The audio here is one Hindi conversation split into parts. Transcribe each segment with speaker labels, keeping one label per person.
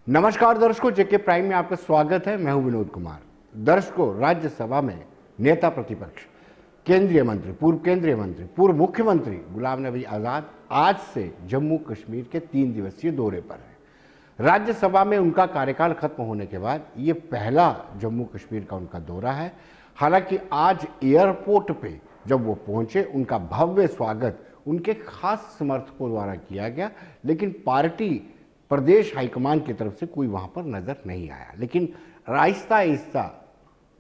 Speaker 1: नमस्कार दर्शकों, जेके प्राइम में आपका स्वागत है। मैं हूं विनोद कुमार। दर्शकों, राज्यसभा में नेता प्रतिपक्ष केंद्रीय मंत्री, पूर्व केंद्रीय मंत्री, पूर्व मुख्यमंत्री गुलाम नबी आज़ाद आज से जम्मू कश्मीर के 3 दिवसीय दौरे पर हैं। राज्यसभा में उनका कार्यकाल खत्म होने के बाद ये पहला जम्मू कश्मीर का उनका दौरा है। हालांकि आज एयरपोर्ट पे जब वो पहुंचे, उनका भव्य स्वागत उनके खास समर्थकों द्वारा किया गया, लेकिन पार्टी प्रदेश हाईकमान की तरफ से कोई वहां पर नजर नहीं आया। लेकिन आहिस्ता आहिस्ता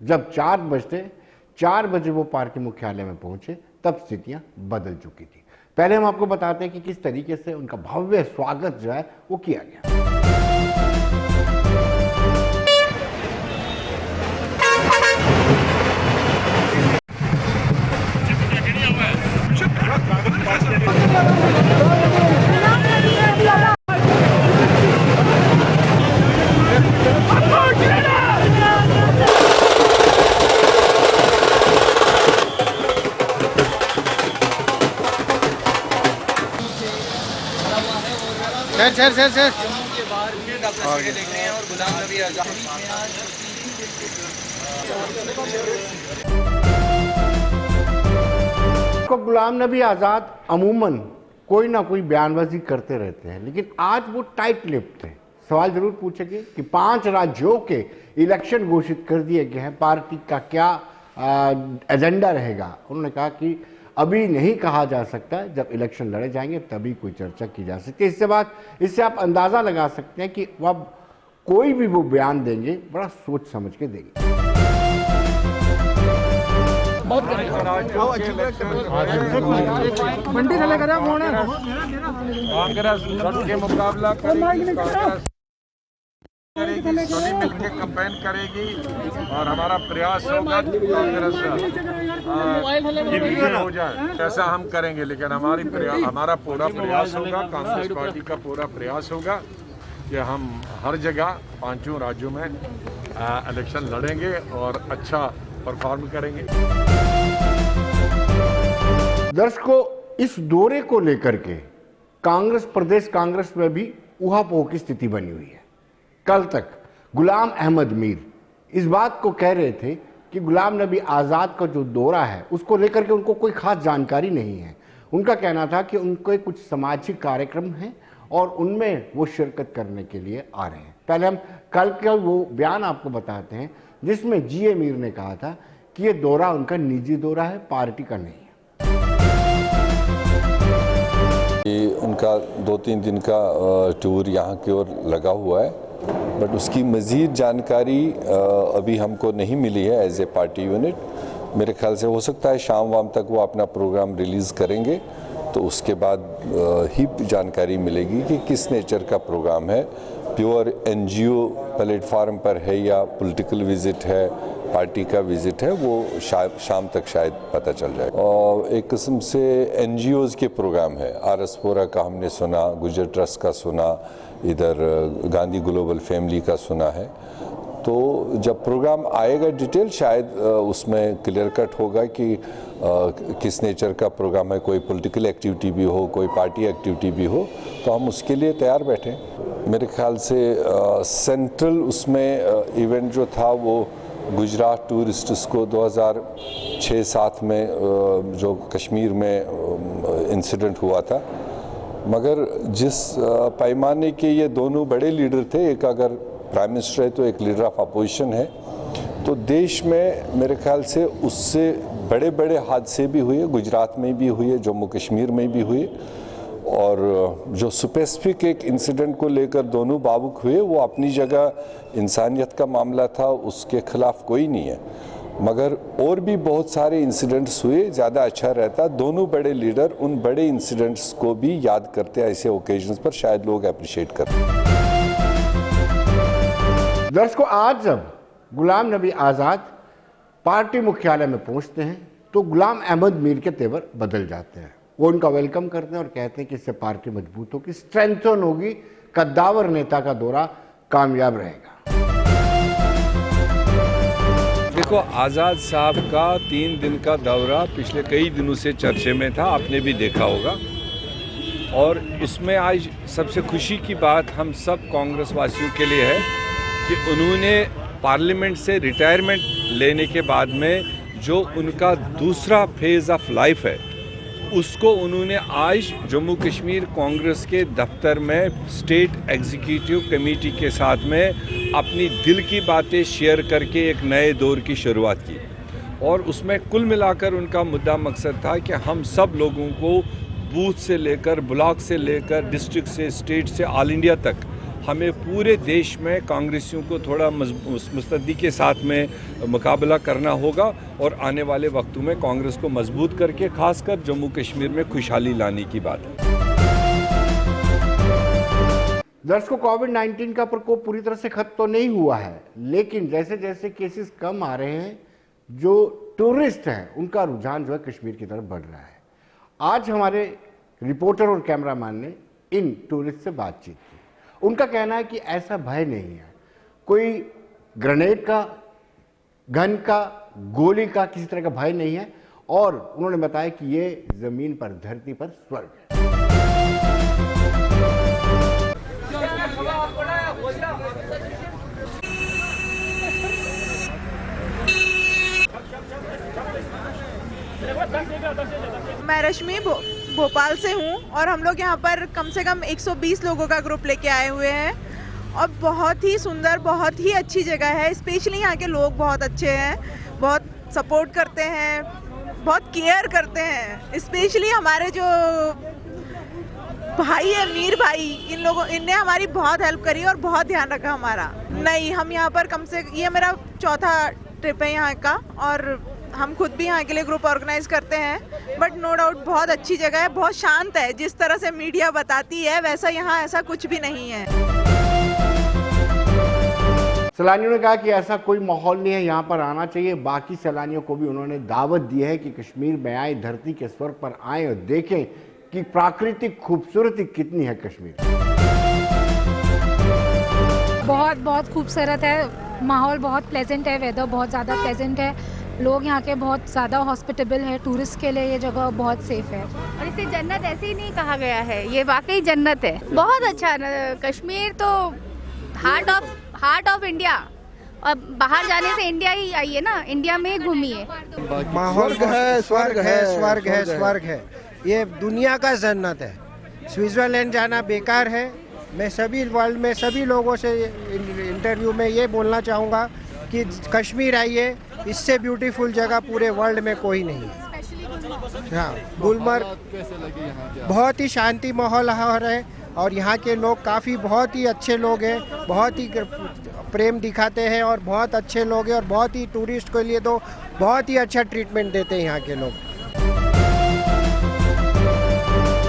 Speaker 1: जब 4 बजे वो पार्टी मुख्यालय में पहुंचे, तब स्थितियां बदल चुकी थी। पहले हम आपको बताते हैं कि किस तरीके से उनका भव्य स्वागत जो है वो किया गया।
Speaker 2: सर जम्मू के बाहर भी डॉक्टर देख रहे हैं और गुलाम नबी आज़ाद
Speaker 1: को गुलाम नबी आज़ाद अमूमन कोई ना कोई बयानबाजी करते रहते हैं, लेकिन आज वो टाइट लिप्ड थे। सवाल जरूर पूछेंगे कि 5 राज्यों के इलेक्शन घोषित कर दिए गए हैं, पार्टी का क्या एजेंडा रहेगा। उन्होंने कहा कि अभी नहीं कहा जा सकता, जब इलेक्शन लड़े जाएंगे तभी कोई चर्चा की जा सकती है। इससे आप अंदाजा लगा सकते हैं कि वह कोई भी वो बयान देंगे बड़ा सोच समझ के देंगे।
Speaker 3: कांग्रेस के मुकाबला सभी मिलकर कैंपेन करेगी और हमारा प्रयास होगा कि कांग्रेस हो जाए, ऐसा हम करेंगे। लेकिन हमारा पूरा प्रयास होगा, कांग्रेस पार्टी का पूरा प्रयास होगा कि हम हर जगह 5 राज्यों में इलेक्शन लड़ेंगे और अच्छा परफॉर्म करेंगे।
Speaker 1: दर्शकों, इस दौरे को लेकर के प्रदेश कांग्रेस में भी ऊहापोह की स्थिति बनी हुई है। कल तक गुलाम अहमद मीर इस बात को कह रहे थे कि गुलाम नबी आज़ाद का जो दौरा है उसको लेकर के उनको कोई खास जानकारी नहीं है। उनका कहना था कि उनके कुछ सामाजिक कार्यक्रम हैं और उनमें वो शिरकत करने के लिए आ रहे हैं। पहले हम कल का वो बयान आपको बताते हैं, जिसमें जीए मीर ने कहा था कि ये दौरा उनका निजी दौरा है, पार्टी का नहीं है।
Speaker 4: उनका 2-3 दिन का टूर यहाँ की ओर लगा हुआ है, बट उसकी मज़ीद जानकारी अभी हमको नहीं मिली है एज ए पार्टी यूनिट। मेरे ख्याल से हो सकता है शाम वाम तक वो अपना प्रोग्राम रिलीज़ करेंगे, तो उसके बाद ही जानकारी मिलेगी कि किस नेचर का प्रोग्राम है। प्योर एनजीओ प्लेटफार्म पर है या पॉलिटिकल विजिट है, पार्टी का विजिट है, वो शाम तक शायद पता चल जाए। और एक किस्म से एनजीओज़ के प्रोग्राम है। आरएसपुरा का हमने सुना, गुजर ट्रस्ट का सुना, इधर गांधी ग्लोबल फैमिली का सुना है। तो जब प्रोग्राम आएगा डिटेल, शायद उसमें क्लियर कट होगा कि किस नेचर का प्रोग्राम है। कोई पॉलिटिकल एक्टिविटी भी हो, कोई पार्टी एक्टिविटी भी हो, तो हम उसके लिए तैयार बैठे। मेरे ख्याल से सेंट्रल उसमें इवेंट जो था वो गुजरात टूरिस्ट्स को 2006-07 में जो कश्मीर में इंसिडेंट हुआ था, मगर जिस पैमाने के ये दोनों बड़े लीडर थे, एक अगर प्राइम मिनिस्टर है तो एक लीडर ऑफ अपोजिशन है, तो देश में मेरे ख्याल से उससे बड़े बड़े हादसे भी हुए, गुजरात में भी हुए, जम्मू कश्मीर में भी हुए। और जो स्पेसिफिक एक इंसिडेंट को लेकर दोनों भावुक हुए, वो अपनी जगह इंसानियत का मामला था, उसके खिलाफ कोई नहीं है। मगर और भी बहुत सारे इंसिडेंट्स हुए, ज़्यादा अच्छा रहता दोनों बड़े लीडर उन बड़े इंसिडेंट्स को भी याद करते, ऐसे ओकेजन्स पर शायद लोग अप्रिशिएट करते।
Speaker 1: दर्शकों, आज जब गुलाम नबी आज़ाद पार्टी मुख्यालय में पहुंचते हैं तो गुलाम अहमद मीर के तेवर बदल जाते हैं। वो उनका वेलकम करते हैं और कहते हैं कि इससे पार्टी मजबूत होगी, स्ट्रेंथन होगी, कद्दावर नेता का दौरा कामयाब रहेगा।
Speaker 5: देखो, आज़ाद साहब का 3 दिन का दौरा पिछले कई दिनों से चर्चे में था, आपने भी देखा होगा। और उसमें आज सबसे खुशी की बात हम सब कांग्रेस वासियों के लिए है कि उन्होंने पार्लियामेंट से रिटायरमेंट लेने के बाद में जो उनका दूसरा फेज़ ऑफ लाइफ है उसको उन्होंने आज जम्मू कश्मीर कांग्रेस के दफ्तर में स्टेट एग्जीक्यूटिव कमेटी के साथ में अपनी दिल की बातें शेयर करके एक नए दौर की शुरुआत की। और उसमें कुल मिलाकर उनका मुद्दा मकसद था कि हम सब लोगों को बूथ से लेकर ब्लॉक से लेकर डिस्ट्रिक्ट से स्टेट से ऑल इंडिया तक हमें पूरे देश में कांग्रेसियों को थोड़ा मुस्तैदी के साथ में मुकाबला करना होगा और आने वाले वक्तों में कांग्रेस को मजबूत करके खासकर जम्मू कश्मीर में खुशहाली लाने की बात है।
Speaker 1: दर्शकों, कोविड-19 का प्रकोप पूरी तरह से खत्म तो नहीं हुआ है, लेकिन जैसे जैसे केसेस कम आ रहे हैं, जो टूरिस्ट हैं उनका रुझान जो है कश्मीर की तरफ बढ़ रहा है। आज हमारे रिपोर्टर और कैमरामैन ने इन टूरिस्ट से बातचीत की। उनका कहना है कि ऐसा भय नहीं है, कोई ग्रेनेड का, गन का, गोली का, किसी तरह का भय नहीं है। और उन्होंने बताया कि ये जमीन पर, धरती पर स्वर्ग है।
Speaker 6: मैं रश्मि भोपाल से हूँ और हम लोग यहाँ पर कम से कम 120 लोगों का ग्रुप लेके आए हुए हैं और बहुत ही सुंदर, बहुत ही अच्छी जगह है। स्पेशली यहाँ के लोग बहुत अच्छे हैं, बहुत सपोर्ट करते हैं, बहुत केयर करते हैं। स्पेशली हमारे जो भाई है मीर भाई, इनने हमारी बहुत हेल्प करी और बहुत ध्यान रखा हमारा। नहीं, हम यहाँ पर ये मेरा चौथा ट्रिप है यहाँ का और हम खुद भी यहाँ के लिए ग्रुप ऑर्गेनाइज करते हैं। बट नो डाउट बहुत अच्छी जगह है, बहुत शांत है। जिस तरह से मीडिया बताती है वैसा यहाँ ऐसा कुछ भी नहीं है।
Speaker 1: सैलानियों ने कहा कि ऐसा कोई माहौल नहीं है, यहाँ पर आना चाहिए। बाकी सैलानियों को भी उन्होंने दावत दी है कि कश्मीर में आए, धरती के स्वर्ग पर आए और देखें कि प्राकृतिक खूबसूरती कितनी है कश्मीर।
Speaker 7: बहुत बहुत खूबसूरत है, माहौल बहुत प्लेजेंट है, वेदर बहुत ज़्यादा प्लेजेंट है, लोग यहाँ के बहुत ज़्यादा हॉस्पिटेबल है। टूरिस्ट के लिए ये जगह बहुत सेफ है
Speaker 8: और इसे जन्नत ऐसे ही नहीं कहा गया है, ये वाकई जन्नत है। बहुत अच्छा कश्मीर तो हार्ट ऑफ इंडिया, और बाहर जाने से इंडिया ही आइए ना, इंडिया में घूमिए।
Speaker 9: माहौल है, स्वर्ग है, स्वर्ग है, स्वर्ग है। ये दुनिया का जन्नत है। स्विट्जरलैंड जाना बेकार है। मैं सभी वर्ल्ड में सभी लोगों से इंटरव्यू में ये बोलना चाहूँगा कि कश्मीर आइए, इससे ब्यूटीफुल जगह पूरे वर्ल्ड में कोई नहीं है। हाँ, गुलमर्ग बहुत ही शांति माहौल है और यहाँ के लोग काफ़ी बहुत ही अच्छे लोग हैं, बहुत ही प्रेम दिखाते हैं और बहुत अच्छे लोग हैं और बहुत ही टूरिस्ट के लिए तो बहुत ही अच्छा ट्रीटमेंट देते हैं यहाँ के लोग।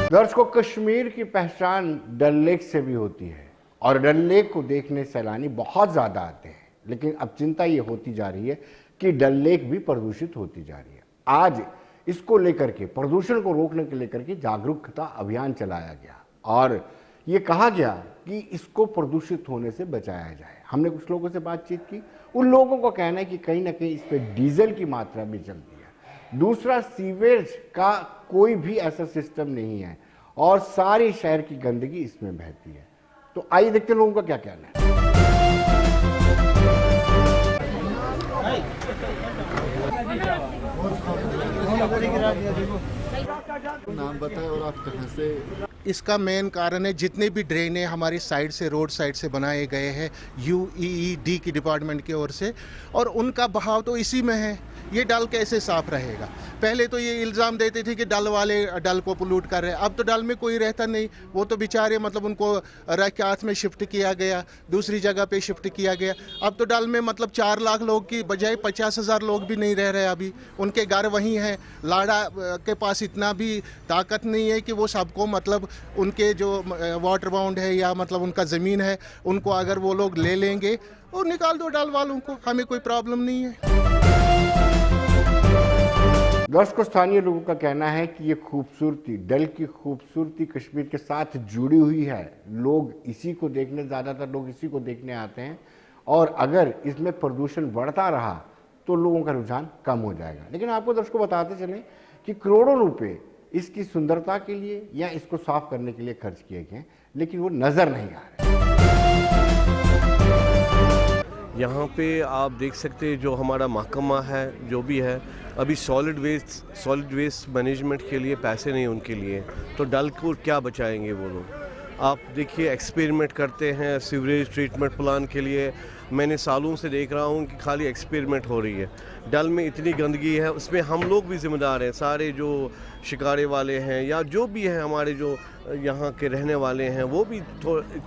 Speaker 1: दर्शकों, कश्मीर की पहचान डल लेक से भी होती है और डल लेक को देखने सैलानी बहुत ज़्यादा आते हैं। लेकिन अब चिंता ये होती जा रही है कि डल लेक भी प्रदूषित होती जा रही है। आज इसको लेकर के, प्रदूषण को रोकने के लेकर के जागरूकता अभियान चलाया गया और ये कहा गया कि इसको प्रदूषित होने से बचाया जाए। हमने कुछ लोगों से बातचीत की, उन लोगों का कहना है कि कहीं ना कहीं इस पर डीजल की मात्रा भी चलती है। दूसरा, सीवेज का कोई भी ऐसा सिस्टम नहीं है और सारी शहर की गंदगी इसमें बहती है। तो आइए देखते हैं लोगों का क्या कहना है।
Speaker 10: नाम बताएं और आप कहाँ से?
Speaker 9: इसका मेन कारण है जितने भी ड्रेनें हमारी साइड से, रोड साइड से बनाए गए हैं UEED की डिपार्टमेंट की ओर से, और उनका बहाव तो इसी में है। ये डल कैसे साफ रहेगा? पहले तो ये इल्ज़ाम देते थे कि डल वाले डल को पोल्यूट कर रहे हैं, अब तो डल में कोई रहता नहीं। वो तो बेचारे मतलब उनको रकात में शिफ्ट किया गया, दूसरी जगह पे शिफ्ट किया गया। अब तो डल में मतलब 4 लाख लोग की बजाय 50,000 लोग भी नहीं रह रहे अभी, उनके घर वहीं हैं। लाड़ा के पास इतना भी ताकत नहीं है कि वो सबको मतलब उनके जो वाटर बाउंड है या मतलब उनका ज़मीन है, उनको अगर वो लोग ले लेंगे और निकाल दो डल वालों को, हमें कोई प्रॉब्लम नहीं है।
Speaker 1: दर्शकों, स्थानीय लोगों का कहना है कि ये खूबसूरती, डल की खूबसूरती कश्मीर के साथ जुड़ी हुई है। लोग इसी को देखने, ज़्यादातर लोग इसी को देखने आते हैं और अगर इसमें प्रदूषण बढ़ता रहा तो लोगों का रुझान कम हो जाएगा। लेकिन आपको दर्शकों बताते चलें कि करोड़ों रुपए इसकी सुंदरता के लिए या इसको साफ करने के लिए खर्च किए गए, लेकिन वो नजर नहीं आ रहे।
Speaker 11: यहाँ पे आप देख सकते हैं जो हमारा महकमा है, जो भी है, अभी सॉलिड वेस्ट मैनेजमेंट के लिए पैसे नहीं उनके लिए, तो डल को क्या बचाएंगे वो लोग। आप देखिए एक्सपेरिमेंट करते हैं सीवरेज ट्रीटमेंट प्लान के लिए, मैंने सालों से देख रहा हूँ कि खाली एक्सपेरिमेंट हो रही है। डल में इतनी गंदगी है, उसमें हम लोग भी जिम्मेदार हैं, सारे जो शिकारे वाले हैं या जो भी हैं हमारे जो यहाँ के रहने वाले हैं, वो भी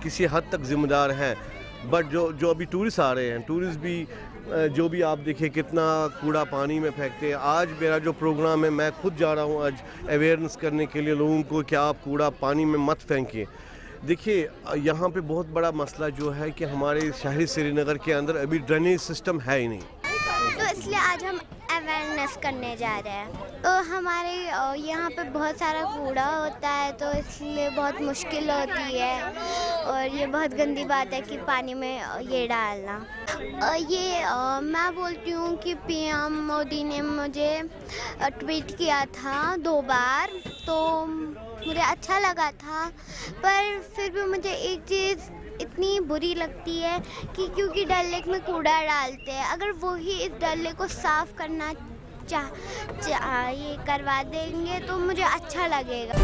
Speaker 11: किसी हद तक जिम्मेदार हैं। बट जो अभी टूरिस्ट आ रहे हैं, टूरिस्ट भी जो भी आप देखिए कितना कूड़ा पानी में फेंकते हैं। आज मेरा जो प्रोग्राम है, मैं खुद जा रहा हूँ आज अवेयरनेस करने के लिए लोगों को कि आप कूड़ा पानी में मत फेंकिए। देखिए यहाँ पे बहुत बड़ा मसला जो है कि हमारे शहरी श्रीनगर के अंदर अभी ड्रेनेज सिस्टम है ही नहीं,
Speaker 12: तो इसलिए आज हम अवेयरनेस करने जा रहे हैं। तो हमारे यहाँ पे बहुत सारा कूड़ा होता है, तो इसलिए बहुत मुश्किल होती है और ये बहुत गंदी बात है कि पानी में ये डालना। मैं बोलती हूँ कि पीएम मोदी ने मुझे ट्वीट किया था 2 बार, तो मुझे अच्छा लगा था, पर फिर भी मुझे एक चीज़ इतनी बुरी लगती है कि क्योंकि डल लेक में कूड़ा डालते हैं, अगर वो ही इस डल लेक को साफ करना ये करवा देंगे तो मुझे अच्छा लगेगा।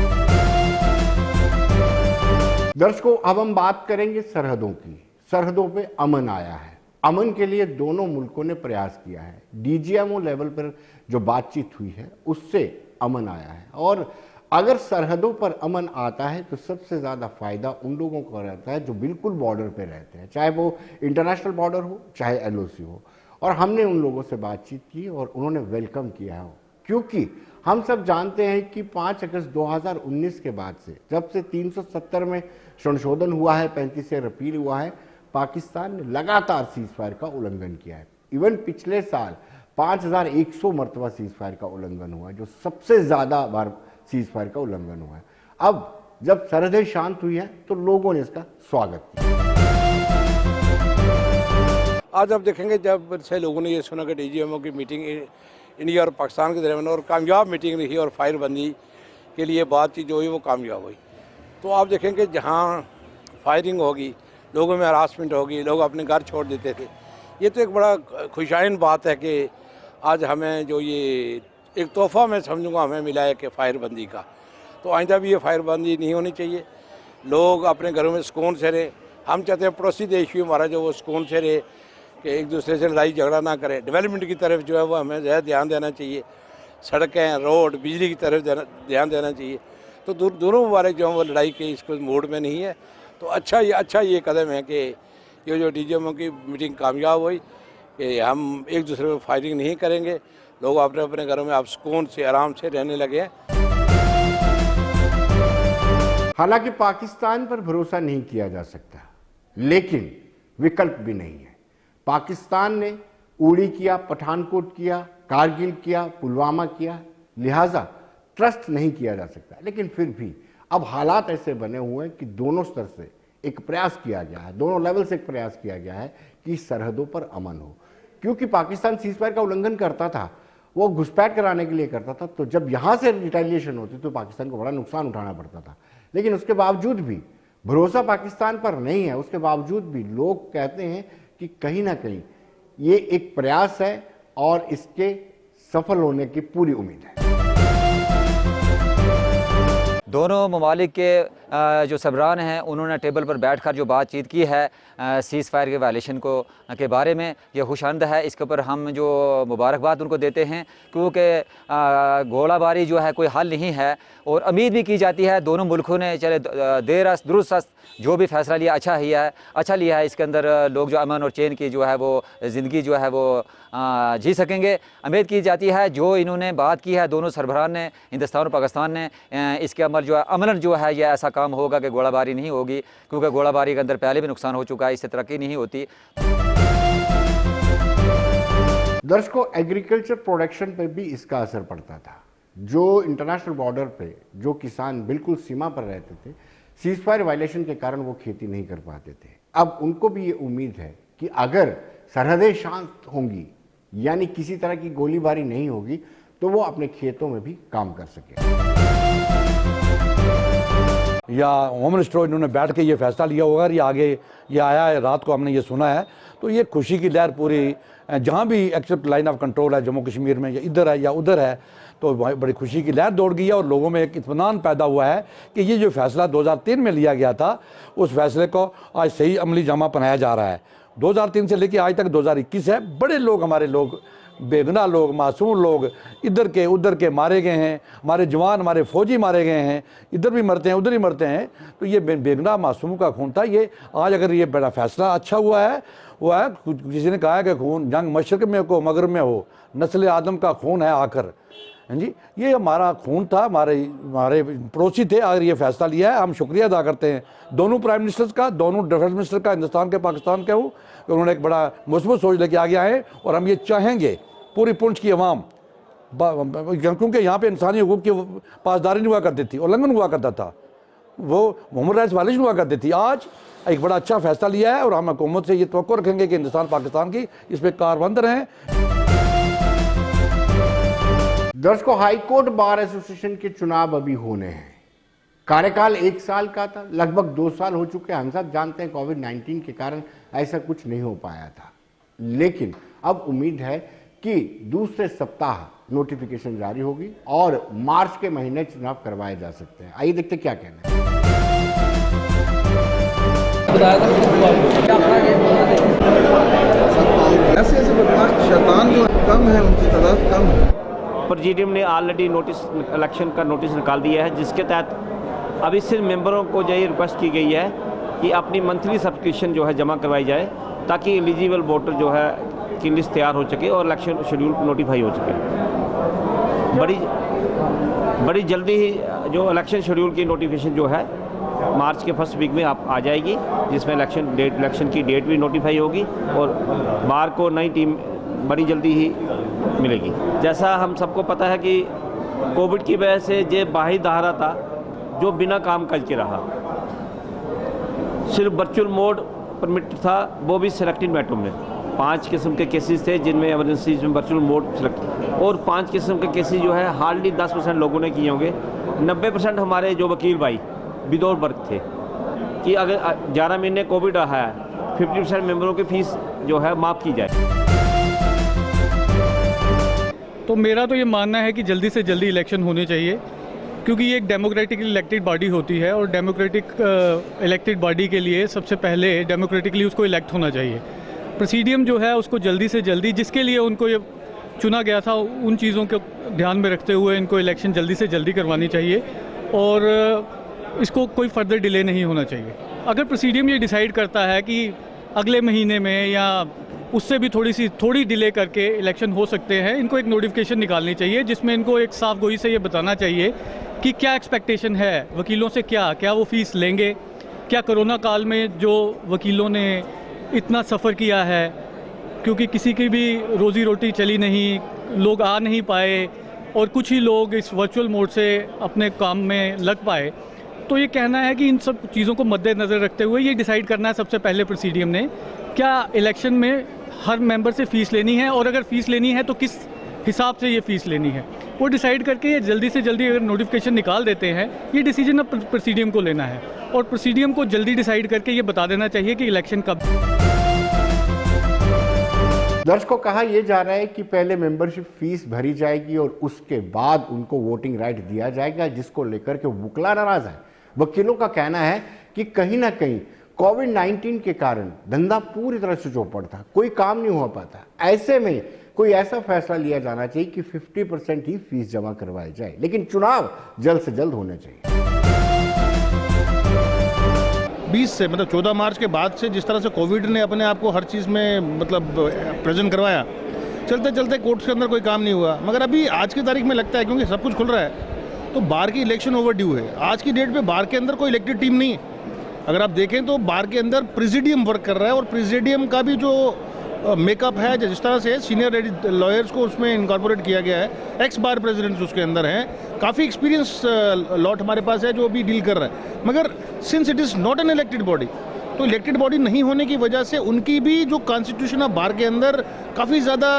Speaker 1: दर्शकों, अब हम बात करेंगे सरहदों की। सरहदों पे अमन आया है। अमन के लिए दोनों मुल्कों ने प्रयास किया है। डीजीएमओ लेवल पर जो बातचीत हुई है उससे अमन आया है, और अगर सरहदों पर अमन आता है तो सबसे ज़्यादा फायदा उन लोगों को रहता है जो बिल्कुल बॉर्डर पे रहते हैं, चाहे वो इंटरनेशनल बॉर्डर हो चाहे एलओसी हो। और हमने उन लोगों से बातचीत की और उन्होंने वेलकम किया हो, क्योंकि हम सब जानते हैं कि 5 अगस्त 2019 के बाद से, जब से 370 में संशोधन हुआ है, 35 से रिपील हुआ है, पाकिस्तान ने लगातार सीज फायर का उल्लंघन किया है। इवन पिछले साल 5100 मरतबा सीज फायर का उल्लंघन हुआ है, जो सबसे ज़्यादा बार सीज फायर का उल्लंघन हुआ है। अब जब सरहदें शांत हुई है तो लोगों ने इसका स्वागत किया।
Speaker 13: आज आप देखेंगे जब से लोगों ने ये सुना कि डीजीएमओ की मीटिंग इंडिया और पाकिस्तान के दरमियान और कामयाब मीटिंग रही और फायरबंदी के लिए बातचीत जो हुई वो कामयाब हुई, तो आप देखेंगे जहाँ फायरिंग होगी, लोगों में हरासमेंट होगी, लोग अपने घर छोड़ देते थे। ये तो एक बड़ा खुशाइन बात है कि आज हमें जो ये एक तोहफ़ा मैं समझूंगा हमें मिला है कि फायरबंदी का, तो आइंदा भी ये फायरबंदी नहीं होनी चाहिए। लोग अपने घरों में सुकून से रहे। हम चाहते हैं पड़ोसी देश भी हमारा जो वो सुकून से रहे, कि एक दूसरे से लड़ाई झगड़ा ना करें। डेवलपमेंट की तरफ जो है वो हमें ज़्यादा ध्यान देना चाहिए, सड़कें, रोड, बिजली की तरफ ध्यान देना चाहिए। तो दोनों ममालिक जो हैं वो लड़ाई के इसको मूड में नहीं है। तो अच्छा ये कदम है कि ये जो डीजीएमओ की मीटिंग कामयाब हुई कि हम एक दूसरे पर फायरिंग नहीं करेंगे, लोग अपने अपने घरों में आप सुकून से आराम से रहने लगे हैं।
Speaker 1: हालांकि पाकिस्तान पर भरोसा नहीं किया जा सकता, लेकिन विकल्प भी नहीं है। पाकिस्तान ने उड़ी किया, पठानकोट किया, कारगिल किया, पुलवामा किया, लिहाजा ट्रस्ट नहीं किया जा सकता। लेकिन फिर भी अब हालात ऐसे बने हुए हैं कि दोनों स्तर से एक प्रयास किया गया है, दोनों लेवल से एक प्रयास किया गया है कि सरहदों पर अमन हो। क्योंकि पाकिस्तान सीजफायर का उल्लंघन करता था, वो घुसपैठ कराने के लिए करता था, तो जब यहाँ से रिटेलिएशन होती तो पाकिस्तान को बड़ा नुकसान उठाना पड़ता था। लेकिन उसके बावजूद भी भरोसा पाकिस्तान पर नहीं है। उसके बावजूद भी लोग कहते हैं कि कहीं ना कहीं ये एक प्रयास है और इसके सफल होने की पूरी उम्मीद है।
Speaker 14: दोनों ममालिक के जो सबरान हैं उन्होंने टेबल पर बैठकर जो बातचीत की है सीज़ फायर के वायलेशन के बारे में, ये खुशामद है। इसके ऊपर हम जो मुबारकबाद उनको देते हैं, क्योंकि गोलाबारी जो है कोई हल नहीं है और उम्मीद भी की जाती है दोनों मुल्कों ने चले देर दुरुस्त जो भी फैसला लिया अच्छा लिया है। इसके अंदर लोग जो अमन और चैन की जो है वो ज़िंदगी जो है वो जी सकेंगे। उम्मीद की जाती है जो इन्होंने बात की है दोनों सरबराह ने, हिंदुस्तान और पाकिस्तान ने, इसके अमल जो है अमलन जो है ये ऐसा काम होगा कि गोलाबारी नहीं होगी, क्योंकि गोलाबारी के अंदर पहले भी नुकसान हो चुका है, इससे तरक्की नहीं होती।
Speaker 1: दर्शकों, एग्रीकल्चर प्रोडक्शन पर भी इसका असर पड़ता था। जो इंटरनेशनल बॉर्डर पे जो किसान बिल्कुल सीमा पर रहते थे, सीज फायर वायलेशन के कारण वो खेती नहीं कर पाते थे। अब उनको भी ये उम्मीद है कि अगर सरहदें शांत होंगी, यानी किसी तरह की गोलीबारी नहीं होगी, तो वो अपने खेतों में भी काम कर सके।
Speaker 15: या होम मिनिस्टर इन्होंने बैठ के ये फैसला लिया होगा, ये आगे ये आया है, रात को हमने ये सुना है, तो ये खुशी की लहर पूरी जहाँ भी एक्सेप्ट लाइन ऑफ कंट्रोल है जम्मू कश्मीर में, या इधर है या उधर है, तो बड़ी खुशी की लहर दौड़ गई है और लोगों में एक इत्मीनान पैदा हुआ है कि ये जो फैसला 2003 में लिया गया था उस फैसले को आज सही अमली जामा पहनाया जा रहा है। 2003 से लेकर आज तक 2021 है, बड़े लोग, हमारे लोग, बेगुनाह लोग, मासूम लोग इधर के उधर के मारे गए हैं, हमारे जवान, हमारे फौजी मारे गए हैं, इधर भी मरते हैं उधर ही मरते हैं, तो ये बेगुनाह मासूम का खून था। ये आज अगर ये बड़ा फैसला अच्छा हुआ है, वो है, किसी ने कहा है कि खून जंग मशरक़ में को मगरब में हो, नस्ल आदम का खून है आकर, हैं जी, ये हमारा खून था, हमारे पड़ोसी थे, अगर ये फैसला लिया है हम शुक्रिया अदा करते हैं दोनों प्राइम मिनिस्टर्स का, दोनों डिफेंस मिनिस्टर का, हिंदुस्तान के पाकिस्तान के हूँ, उन्होंने एक बड़ा मुस्बत सोच लेके आगे आए और हम ये चाहेंगे पूरी पुंछ की अवाम, क्योंकि यहाँ पे इंसानी हुकूक की पासदारी नहीं हुआ करती थी, उल्लंघन हुआ करता था, वो ह्यूमन राइट्स वायलेशन हुआ करती थी। आज एक बड़ा अच्छा फैसला लिया है और हम हुकूमत से ये तवक्को रखेंगे कि हिंदुस्तान पाकिस्तान की इस पर कारबंद रहें।
Speaker 1: दर्शकों, हाईकोर्ट बार एसोसिएशन के चुनाव अभी होने हैं। कार्यकाल 1 साल का था, लगभग 2 साल हो चुके हैं। हम सब जानते हैं कोविड-19 के कारण ऐसा कुछ नहीं हो पाया था, लेकिन अब उम्मीद है कि दूसरे सप्ताह नोटिफिकेशन जारी होगी और मार्च के महीने चुनाव करवाए जा सकते हैं। आइए देखते क्या कहना है।
Speaker 16: ऐसे बदमाश शैतान जो कम है, उनकी तादाद कम है।
Speaker 17: प्रेसिडियम ने ऑलरेडी नोटिस, इलेक्शन का नोटिस निकाल दिया है, जिसके तहत अभी सिर्फ मेंबरों को जो ये रिक्वेस्ट की गई है कि अपनी मंथली सब्सक्रिप्शन जो है जमा करवाई जाए, ताकि एलिजिबल वोटर जो है की लिस्ट तैयार हो सके और इलेक्शन शेड्यूल नोटिफाई हो सके। बड़ी जल्दी ही जो इलेक्शन शेड्यूल की नोटिफिकेशन जो है मार्च के फर्स्ट वीक में आ जाएगी, जिसमें इलेक्शन की डेट भी नोटिफाई होगी और बार को नई टीम बड़ी जल्दी ही मिलेगी। जैसा हम सबको पता है कि कोविड की वजह से जो बाही दहारा था जो बिना काम काज के रहा, सिर्फ वर्चुअल मोड परमिट था, वो भी सिलेक्टेड मैटरों में 5 किस्म के केसेस थे जिनमें एमरजेंसी में वर्चुअल मोड सिलेक्ट, और 5 किस्म के केसेस जो है हार्डली 10% लोगों ने किए होंगे। 90% हमारे जो वकील भाई विदाउट वर्क थे कि अगर 11 महीने कोविड रहा है 50% मेंबरों की फीस जो है माफ़ की जाए।
Speaker 18: तो मेरा तो ये मानना है कि जल्दी से जल्दी इलेक्शन होने चाहिए, क्योंकि ये एक डेमोक्रेटिकली इलेक्टेड बॉडी होती है और डेमोक्रेटिक इलेक्टेड बॉडी के लिए सबसे पहले डेमोक्रेटिकली उसको इलेक्ट होना चाहिए। प्रेसिडियम जो है उसको जल्दी से जल्दी, जिसके लिए उनको ये चुना गया था, उन चीज़ों को ध्यान में रखते हुए इनको इलेक्शन जल्दी से जल्दी करवानी चाहिए और इसको कोई फर्दर डिले नहीं होना चाहिए। अगर प्रेसिडियम ये डिसाइड करता है कि अगले महीने में या उससे भी थोड़ी डिले करके इलेक्शन हो सकते हैं, इनको एक नोटिफिकेशन निकालनी चाहिए जिसमें इनको एक साफ गोई से ये बताना चाहिए कि क्या एक्सपेक्टेशन है वकीलों से, क्या वो फीस लेंगे, क्या कोरोना काल में जो वकीलों ने इतना सफ़र किया है, क्योंकि किसी की भी रोज़ी रोटी चली नहीं, लोग आ नहीं पाए और कुछ ही लोग इस वर्चुअल मोड से अपने काम में लग पाए। तो ये कहना है कि इन सब चीज़ों को मद्देनज़र रखते हुए ये डिसाइड करना है सबसे पहले प्रेसिडियम ने, क्या इलेक्शन में हर मेंबर से फ़ीस लेनी है और अगर फ़ीस लेनी है तो किस हिसाब से ये फ़ीस लेनी है, वो डिसाइड करके ये जल्दी से जल्दी अगर नोटिफिकेशन निकाल देते हैं, ये डिसीजन अब प्रेसिडियम को लेना है और प्रेसिडियम को जल्दी डिसाइड करके ये बता देना चाहिए कि इलेक्शन कब।
Speaker 1: दर्शकों, कहा यह जा रहा है कि पहले मेंबरशिप फीस भरी जाएगी और उसके बाद उनको वोटिंग राइट दिया जाएगा, जिसको लेकर के वकील नाराज है। वकीलों का कहना है कि कहीं ना कहीं कोविड-19 के कारण धंधा पूरी तरह से चौपट था, कोई काम नहीं हो पाता। ऐसे में कोई ऐसा फैसला लिया जाना चाहिए कि 50% ही फीस जमा करवाई जाए, लेकिन चुनाव जल्द से जल्द होने चाहिए।
Speaker 9: 20 से मतलब 14 मार्च के बाद से जिस तरह से कोविड ने अपने आप को हर चीज़ में मतलब प्रेजेंट करवाया, चलते चलते कोर्ट्स के अंदर कोई काम नहीं हुआ। मगर अभी आज की तारीख में लगता है, क्योंकि सब कुछ खुल रहा है, तो बार की इलेक्शन ओवर ड्यू है। आज की डेट पे बार के अंदर कोई इलेक्टेड टीम नहीं है। अगर आप देखें तो बार के अंदर प्रेसिडियम वर्क कर रहा है और प्रेसिडियम का भी जो मेकअप है, जिस तरह से सीनियर लॉयर्स को उसमें इनकॉर्पोरेट किया गया है, एक्स बार प्रेसिडेंट्स उसके अंदर हैं, काफ़ी एक्सपीरियंस लॉट हमारे पास है जो अभी डील कर रहा है। मगर since it is not an elected body, तो इलेक्टेड बॉडी नहीं होने की वजह से उनकी भी जो कॉन्स्टिट्यूशन ऑफ बार के अंदर काफ़ी ज़्यादा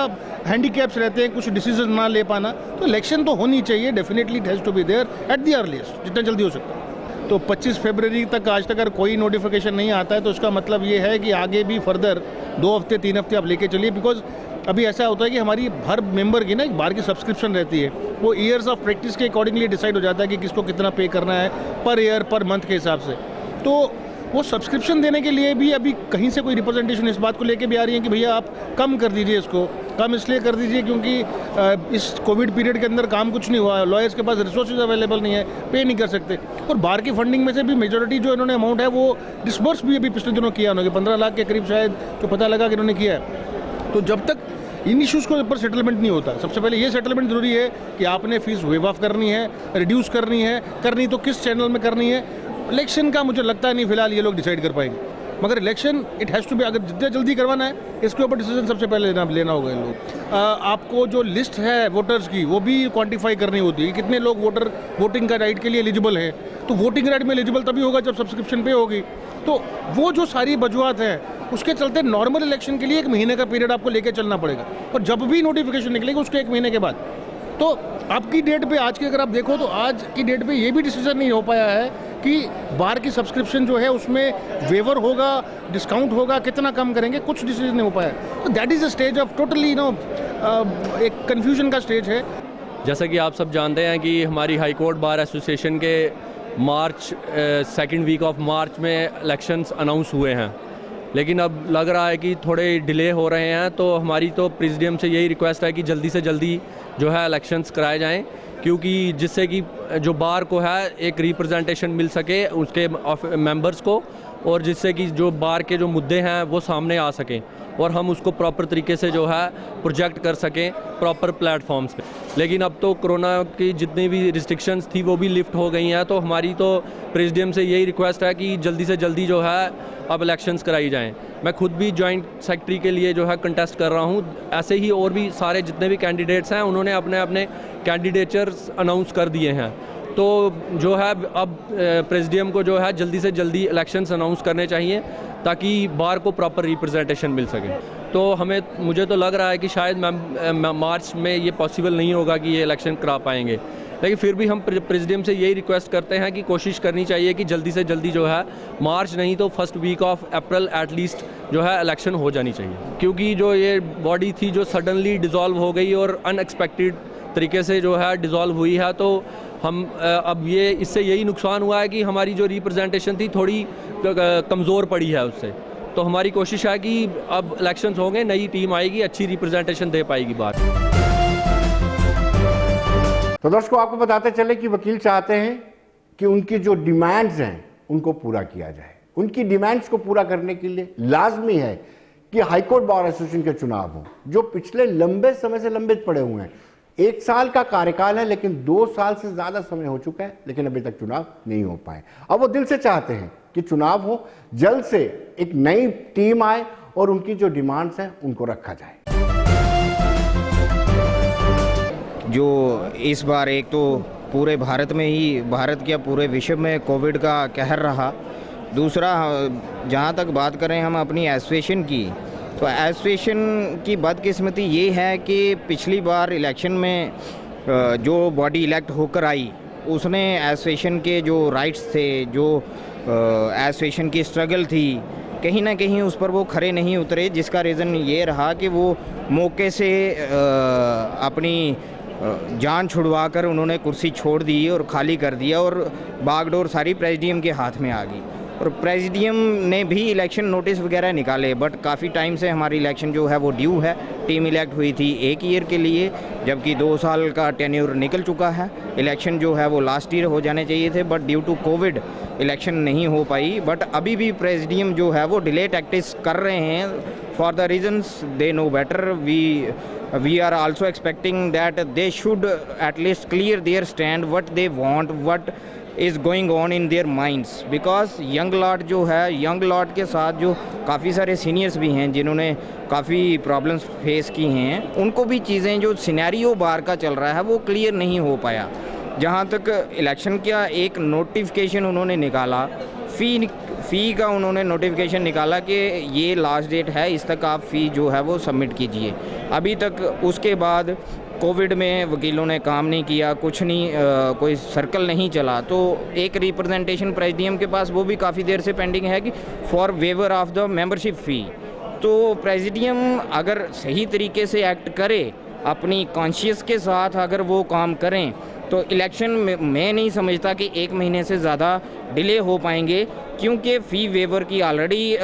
Speaker 9: हैंडीकैप्स रहते हैं, कुछ डिसीजन ना ले पाना। तो इलेक्शन तो होनी चाहिए, definitely it has to be there at the earliest, जितना जल्दी हो सकता है।
Speaker 19: तो 25 फरवरी तक आज तक अगर कोई नोटिफिकेशन नहीं आता है तो उसका मतलब ये है कि आगे भी फर्दर 2 हफ्ते 3 हफ्ते आप लेके चलिए, बिकॉज अभी ऐसा होता है कि हमारी हर मेंबर की ना एक बार की सब्सक्रिप्शन रहती है, वो ईयर्स ऑफ प्रैक्टिस के अकॉर्डिंगली डिसाइड हो जाता है कि किसको कितना पे करना है पर ईयर पर मंथ के हिसाब से। तो वो सब्सक्रिप्शन देने के लिए भी अभी कहीं से कोई रिप्रेजेंटेशन इस बात को लेके भी आ रही है कि भैया आप कम कर दीजिए, इसको कम इसलिए कर दीजिए क्योंकि इस कोविड पीरियड के अंदर काम कुछ नहीं हुआ, लॉयर्स के पास रिसोर्सेज अवेलेबल नहीं है, पे नहीं कर सकते। और बाहर की फंडिंग में से भी मेजोरिटी जो इन्होंने अमाउंट है वो डिस्बर्स भी अभी पिछले दिनों किया उन्होंने, 15 लाख के करीब शायद जो पता लगा कि इन्होंने किया है। तो जब तक इन इश्यूज़ को ऊपर सेटलमेंट नहीं होता, सबसे पहले ये सेटलमेंट ज़रूरी है कि आपने फीस वेव ऑफ करनी है, रिड्यूस करनी तो किस चैनल में करनी है। इलेक्शन का मुझे लगता है नहीं फिलहाल ये लोग डिसाइड कर पाएंगे, मगर election it has to be, अगर जितना जल्दी करवाना है इसके ऊपर डिसीजन सबसे पहले लेना होगा इन लोग। आपको जो लिस्ट है वोटर्स की वो भी क्वांटिफाई करनी होती है, कितने लोग वोटिंग का राइट के लिए एलिजिबल है। तो वोटिंग राइट में एलिजिबल तभी होगा जब सब्सक्रिप्शन पे होगी। तो वो जो सारी वजूहत है उसके चलते नॉर्मल इलेक्शन के लिए 1 महीने का पीरियड आपको लेके चलना पड़ेगा, और जब भी नोटिफिकेशन निकलेगा उसके 1 महीने के बाद। तो आपकी डेट पे आज की अगर आप देखो तो आज की डेट पे ये भी डिसीजन नहीं हो पाया है कि बार की सब्सक्रिप्शन जो है उसमें वेवर होगा, डिस्काउंट होगा, कितना कम करेंगे, कुछ डिसीजन नहीं हो पाया। तो that is a stage of totally एक कन्फ्यूजन का स्टेज है।
Speaker 20: जैसा कि आप सब जानते हैं कि हमारी हाई कोर्ट बार एसोसिएशन के मार्च 2nd वीक ऑफ मार्च में इलेक्शंस अनाउंस हुए हैं, लेकिन अब लग रहा है कि थोड़े डिले हो रहे हैं। तो हमारी तो प्रेसिडियम से यही रिक्वेस्ट है कि जल्दी से जल्दी जो है इलेक्शंस कराए जाएं, क्योंकि जिससे कि जो बार को है एक रिप्रेजेंटेशन मिल सके उसके मेंबर्स को, और जिससे कि जो बार के जो मुद्दे हैं वो सामने आ सकें और हम उसको प्रॉपर तरीके से जो है प्रोजेक्ट कर सकें प्रॉपर प्लेटफॉर्म्स पे। लेकिन अब तो कोरोना की जितनी भी रिस्ट्रिक्शंस थी वो भी लिफ्ट हो गई हैं, तो हमारी तो प्रेसिडियम से यही रिक्वेस्ट है कि जल्दी से जल्दी जो है अब इलेक्शंस कराई जाएं। मैं खुद भी जॉइंट सेक्रेटरी के लिए जो है कंटेस्ट कर रहा हूं, ऐसे ही और भी सारे जितने भी कैंडिडेट्स हैं उन्होंने अपने अपने कैंडिडेचर्स अनाउंस कर दिए हैं। तो जो है अब प्रेसिडियम को जो है जल्दी से जल्दी इलेक्शंस अनाउंस करने चाहिए ताकि बार को प्रॉपर रिप्रेजेंटेशन मिल सके। तो मुझे तो लग रहा है कि शायद मार्च में ये पॉसिबल नहीं होगा कि ये इलेक्शन करा पाएंगे, लेकिन फिर भी हम प्रेसिडियम से यही रिक्वेस्ट करते हैं कि कोशिश करनी चाहिए कि जल्दी से जल्दी जो है मार्च नहीं तो 1st week of April at least जो है इलेक्शन हो जानी चाहिए। क्योंकि जो ये बॉडी थी जो सडनली डिज़ोल्व हो गई और अनएक्सपेक्टेड तरीके से जो है डिज़ोल्व हुई है, तो हम अब ये इससे यही नुकसान हुआ है कि हमारी जो रिप्रेजेंटेशन थी थोड़ी कमज़ोर पड़ी है उससे। तो हमारी कोशिश है कि अब इलेक्शंस होंगे, नई टीम आएगी, अच्छी रिप्रेजेंटेशन दे पाएगी बात।
Speaker 1: तो दर्शकों आपको बताते चले कि वकील चाहते हैं कि उनकी जो डिमांड्स हैं उनको पूरा किया जाए। उनकी डिमांड्स को पूरा करने के लिए लाजमी है कि हाईकोर्ट बार एसोसिएशन के चुनाव हो, जो पिछले लंबे समय से लंबित पड़े हुए हैं। 1 साल का कार्यकाल है लेकिन 2 साल से ज्यादा समय हो चुका है, लेकिन अभी तक चुनाव नहीं हो पाए। अब वो दिल से चाहते हैं कि चुनाव हो, जल्द से एक नई टीम आए और उनकी जो डिमांड्स हैं उनको रखा जाए।
Speaker 21: जो इस बार एक तो पूरे भारत में ही, भारत क्या पूरे विश्व में कोविड का कहर रहा। दूसरा, जहाँ तक बात करें हम अपनी एसोसिएशन की, तो एसोसिएशन की बदकिस्मती ये है कि पिछली बार इलेक्शन में जो बॉडी इलेक्ट होकर आई उसने एसोसिएशन के जो राइट्स थे, जो एसोसिएशन की स्ट्रगल थी, कहीं ना कहीं उस पर वो खरे नहीं उतरे, जिसका रीज़न ये रहा कि वो मौके से अपनी जान छुड़वा कर उन्होंने कुर्सी छोड़ दी और खाली कर दिया और बागडोर सारी प्रेसिडियम के हाथ में आ गई। और प्रेसिडियम ने भी इलेक्शन नोटिस वगैरह निकाले, बट काफ़ी टाइम से हमारी इलेक्शन जो है वो ड्यू है। टीम इलेक्ट हुई थी 1 ईयर के लिए, जबकि 2 साल का टेन्योर निकल चुका है। इलेक्शन जो है वो लास्ट ईयर हो जाने चाहिए थे, but due to Covid election नहीं हो पाई। बट अभी भी प्रेसिडियम जो है वो डिले टैक्टिक्स कर रहे हैं for the reasons they know better. We are also expecting that they should at least clear their stand, what they want, what is going on in their minds, because young lot जो है, young lot के साथ जो काफ़ी सारे सीनियर्स भी हैं जिन्होंने काफ़ी प्रॉब्लम्स फेस की हैं, उनको भी चीज़ें जो सिनेरियो बार का चल रहा है वो क्लियर नहीं हो पाया। जहाँ तक इलेक्शन का एक नोटिफिकेशन उन्होंने निकाला, फ़ी का उन्होंने नोटिफिकेशन निकाला कि ये लास्ट डेट है, इस तक आप फ़ी जो है वो सबमिट कीजिए। अभी तक उसके बाद कोविड में वकीलों ने काम नहीं किया, कुछ नहीं, कोई सर्कल नहीं चला, तो एक रिप्रेजेंटेशन प्रेसिडियम के पास वो भी काफ़ी देर से पेंडिंग है कि for waiver of the membership fee. तो प्रेसिडियम अगर सही तरीके से एक्ट करे, अपनी कॉन्शियस के साथ अगर वो काम करें, तो इलेक्शन में मैं नहीं समझता कि 1 महीने से ज़्यादा डिले हो पाएंगे, क्योंकि फ़ी वेवर की ऑलरेडी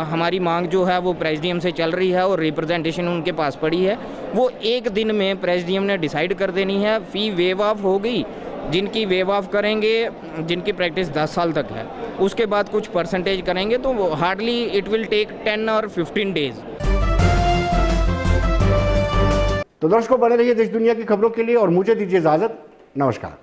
Speaker 21: हमारी मांग जो है वो प्रेसिडियम से चल रही है और रिप्रेजेंटेशन उनके पास पड़ी है। वो 1 दिन में प्रेसिडियम ने डिसाइड कर देनी है। फ़ी वेव ऑफ हो गई, जिनकी वेव ऑफ करेंगे, जिनकी प्रैक्टिस 10 साल तक है, उसके बाद कुछ परसेंटेज करेंगे, तो हार्डली इट विल टेक 10 और 15 डेज़।
Speaker 1: तो दर्शकों, बने रहिए देश दुनिया की खबरों के लिए और मुझे दीजिए इजाजत। नमस्कार।